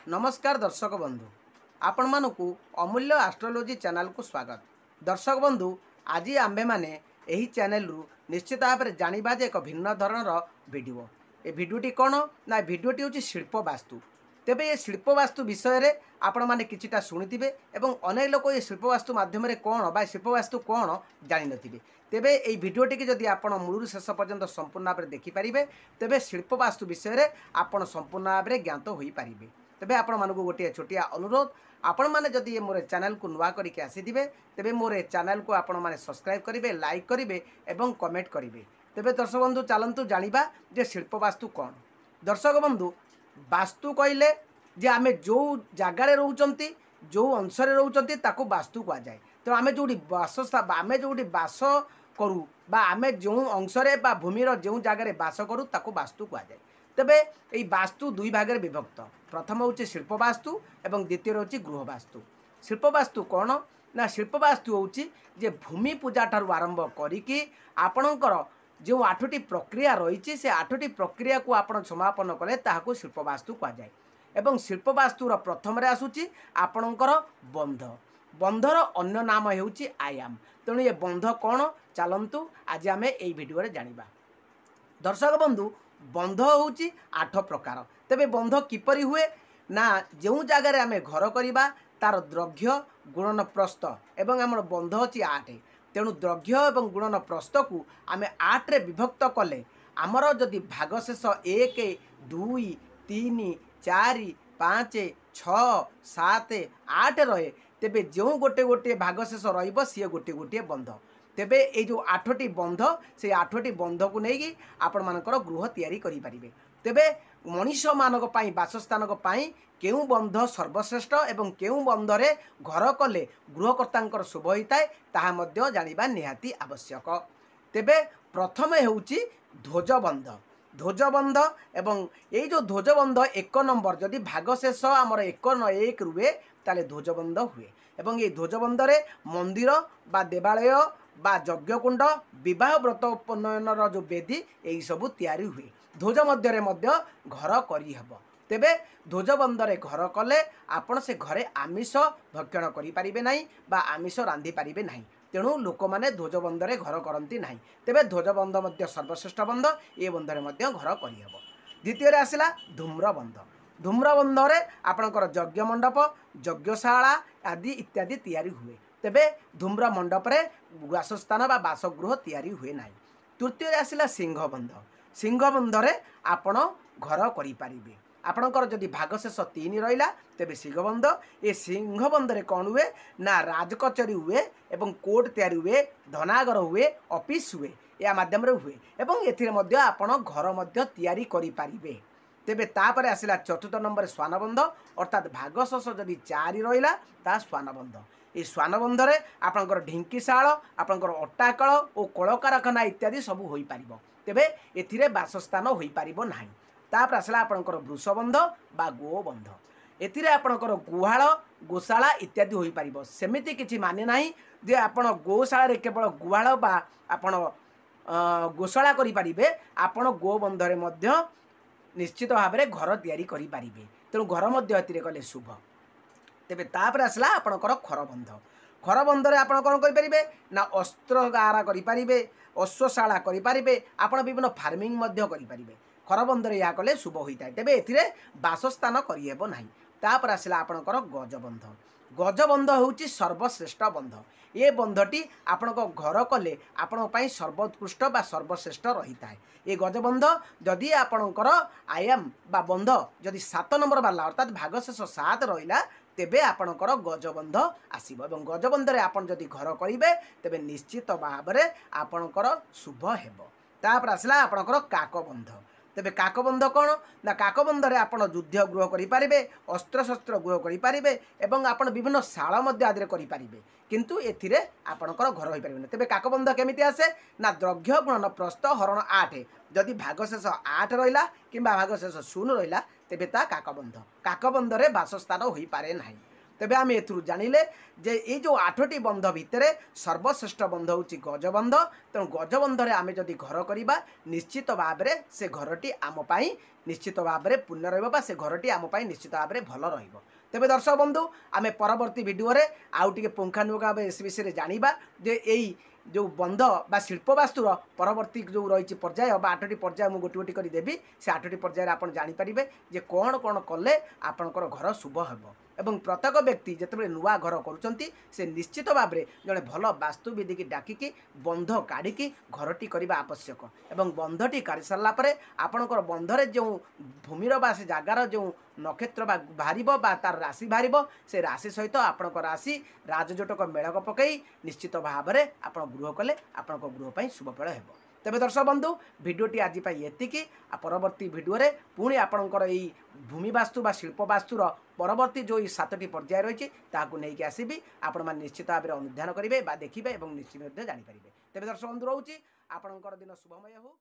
नमस्कार दर्शक बंधु आपण मानक अमूल्य एस्ट्रोलोजी चैनल को स्वागत। दर्शक बंधु आज आम्भे माने एही चैनल रु निश्चित भाव में जानिबा जे एक भिन्न धरणर वीडियो। ए वीडियोटी कौन ना वीडियोटी हूँ शिल्प वास्तु। तेबे ये शिल्प वास्तु विषय रे आपण माने किछिटा शुणिथिबे एवं अनेक लोक ये शिल्प वास्तु माध्यम रे कौन बा शिल्प वास्तु कौन जानि नथिबे। तेबे एई वीडियोटी के जदि आपण मूलरू शेष पर्यंत संपूर्ण भाव में देखिपारे तेबे शिल्प वास्तु विषय रे आपण संपूर्ण भाव में ज्ञात होई पारिबे। तेबे आपण मानकु गोटे छोटिया अनुरोध, आपण माने जदि मोर चैनल को नुआ करके आसीथिबे तेबे मोर चैनल को आपण माने सब्सक्राइब करिवे, लाइक करिवे एवं कमेंट करिवे। तेबे दर्शक बंधु चलंतु जानिबा जे शिल्प वास्तु कौन। दर्शक बंधु वास्तु कहले जे आमे जो जगार रोचंती जो अंशरे रोचंती ताकू वास्तु कहा जाए। तो आमे जोडी आमे जोडी बास करू बा आमे जो अंशरे बा भूमिर जो जगार बास करू ताकू वास्तु कहा जाए। तेबे एई वास्तु दुई भागरे विभक्त। प्रथम होची शिल्प वास्तु एवं द्वितीय होची गृह वास्तु। शिल्प वास्तु कौन ना शिल्प वास्तु होची जे भूमि पूजा ठारू आरंभ करिकी आपणकर जो 8टी प्रक्रिया रही से 8टी प्रक्रिया को आपण समापन कले ताहाको शिल्प वास्तु कहा जाए। एवं शिल्प वास्तुर प्रथम रे आसुची आपणकर बंध। बंधर अन्य नाम हेउची आयाम। तेणु ये बंध कौन चलंतु आज आमे एई वीडियो रे जानिबा। दर्शक बंधु बंध होची 8 प्रकार। तेबे बंध किपरि हुए ना जो जगार आमे घर करिबा तार द्रव्य गुणन प्रस्थ एवं आमर बंध अछि 8। तेणु द्रव्य एवं गुणन प्रस्थ को आमे 8 रे विभक्त कले आमर जदि भागशेष 1 2 3 4 5 6 7 8 रहे तेबे जो गोटे गोटे भागशेष रहिबो सी गोटे गोटे बंध। तेबे ये जो 8टी बंध से 8टी बंध को लेकिन आपण मानकर गृह तैयारी करि परिबे। तेबे मनीष मानक पाई बासस्थान पाई केउ बंध सर्वश्रेष्ठ एवं केउ बंधरे घर कले गृहकर्तांकर शुभ होता है ताहा मध्य जानिबा निहाती आवश्यक। तेबे प्रथम हेउची ध्वजबंध। ध्वजबंध एवं ये जो ध्वजबंध 1 नंबर जदि भागशेष आमर 1 रुए ताले ध्वजबंध हुए। एवं ये ध्वजबंधरे मंदिर बा देवालय बा यज्ञकुंड विवाह व्रत उपनयनर जो वेदी यही सबू तैयारी हुए। ध्वज मध्य घर करी हबो। तेबे ध्वजबंधरे घर कले आपण से घरे आमिष भक्षण करि परिबे नाही बा आमिष रांधि परिबे नाही। तेणु लोक माने ध्वजबंधरे घर करती नाही। तेबे ध्वजबंध मध्य सर्वश्रेष्ठ बंध ए बंधरे मध्य घर करी हबो। द्वितीय रे आसिला धूम्रबंध। धूम्रबंधरे आपणकर यज्ञ मंडप यज्ञशाला आदि इत्यादि तैयारी हुए। तेबे धूम्र मंडप रे वासस्थान बा बासगृह तैयारी हुए नाही। तृतीय रे आसिला सिंहबंध। सिंहबंधरे आपण घर करि परिबे। आपणकर जदि भागशेष 3 रहिला तेबे सिंहबंध। ए सिंहबंधरे कौन हुए ना राजकचेरी हुए एवं कोर्ट तैयारी हुए, धनागर हुए, ऑफिस हुए या माध्यम रे हुए एवं एथिरे मध्य आपण घर मध्य तैयारी करि परिबे। तेबे तापर आसिला चतुर्थ नंबर स्वानबंध अर्थात भागशेष जदि 4 रहिला ता स्वानबंध। ये स्वानबंधरे आपणकर ढिंकीशाल आपणकर अट्टाकल और कल कारखाना इत्यादि सबू होई पारिबो। तेबे एथिरे बासस्थान होई पारिबो नाही। तापर आसला आपणकर वृषबंध बा गोबंध। एथिरे आपणकर गुहाल गोशाला इत्यादि होई पारिबो। सेमिति किछि माने नाही जे आपण गोशाला रे केवल गुहाल बा आपण गोशाला करि पारिबे। आपण गोबंधरे मध्य निश्चित भाव में घर तैयारी करि पारिबे। तेणु घर मध्य एथिरे कले शुभ। तेबे तापर आसला आपणकर खरबंध। खरबंधरे आपण कौन करिपारिबे ना अस्त्रगारा करिपारिबे, अश्वशाला करिपारिबे, आपण विभिन्न फार्मिंग मध्य करिपारिबे। खरबंधरे या कले शुभ होइताय। तेबे एथिरे बासस्थान करिहेबो नाही। तापर आसला आपणकर गजबंध। गजबंध होउची सर्वश्रेष्ठ बंध। ये बंधटी आपणक घर कले आपण पई सर्वोत्कृष्ट बा सर्वश्रेष्ठ रहिता है। ये गजबंध जदि आपणकर आयाम बा बंध जदि 7 नंबर बाला अर्थात भागशेष 7 रहिला तेबे आपणकर गजबंध आसीबो। एवं गजबंधरे आपण जदि घर करिवे तेबे निश्चित भाव में आपणकर शुभ हेबो। तापर आसला आपणकर काकबंध। तेबे काकबंध कौन ना काकबंधरे आपण युद्ध गृह करि पारिबे, अस्त्रशस्त्र गृह करि पारिबे एवं आपण विभिन्न शाला मध्य आदि करि पारिबे। किंतु एथिरे आपणकर घर होई पारिबे। तेबे काकबंध केमिति आसे ना द्रव्य गुणन प्रस्थ हरण 8 जदि भागशेष 8 रहिला किंबा भागशेष 0 रहिला तेबे ता काकबंध। काकबंधरे बासस्थान होई पारे नाही। तेबे आम एथुरु जानिले जे ये जो 8टी बंध भितर सर्वश्रेष्ठ बंध होची गजबंध। तेणु गजबंधरे आम जदि घर करवा निश्चित भाव में से घरटी आम पाई निश्चित भाव में पुण्य रहा से घरटी आम पाई निश्चित भाव में भल रहिबो। तेबे दर्शक बंधु आम परवर्ती भिडियो रे आउ टिके पुंखानुपुंख भाव इस विषय जानिबा जे एई जो बंध बा शिल्पवास्तुर परवर्ती जो रही पर्याय बा 8टी पर्याय मुझे गोटी गोटी कर देवी से 8टी पर्याय आप जानीपारे जे कौन कौन कले आपणकर घर शुभ हो। एवं प्रत्येक व्यक्ति जिते नुआ घर करुँच से निश्चित भाव में जड़े भल वास्तुविधि की डाकिकी बंध काढ़ी घरटी करने आवश्यक। एवं बंधटी कर सारापर आपणकर बंधरे जो भूमिर बा से जगार जो नक्षत्र बाहर तार राशि बाहर से राशि सहित आपणक राशि राजजोटक मेड़क पकई निश्चित भाव में आप गृह कले आपण गृह शुभफल हो। तेबे दर्शक बंधु भिडियोटी आज ये परवर्ती भिडियो रे पुणी आपणकर यही भूमिवास्तु बा शिल्पवास्तुर परवर्ती जो 7टी पर्याय रही नहीं आसबि आपण मैंने निश्चित भाव में अनुध्यान करेंगे देखिए और निश्चित जानीपारे। तेबे दर्शक बंधु रोचे आपणकर दिन शुभमय हो।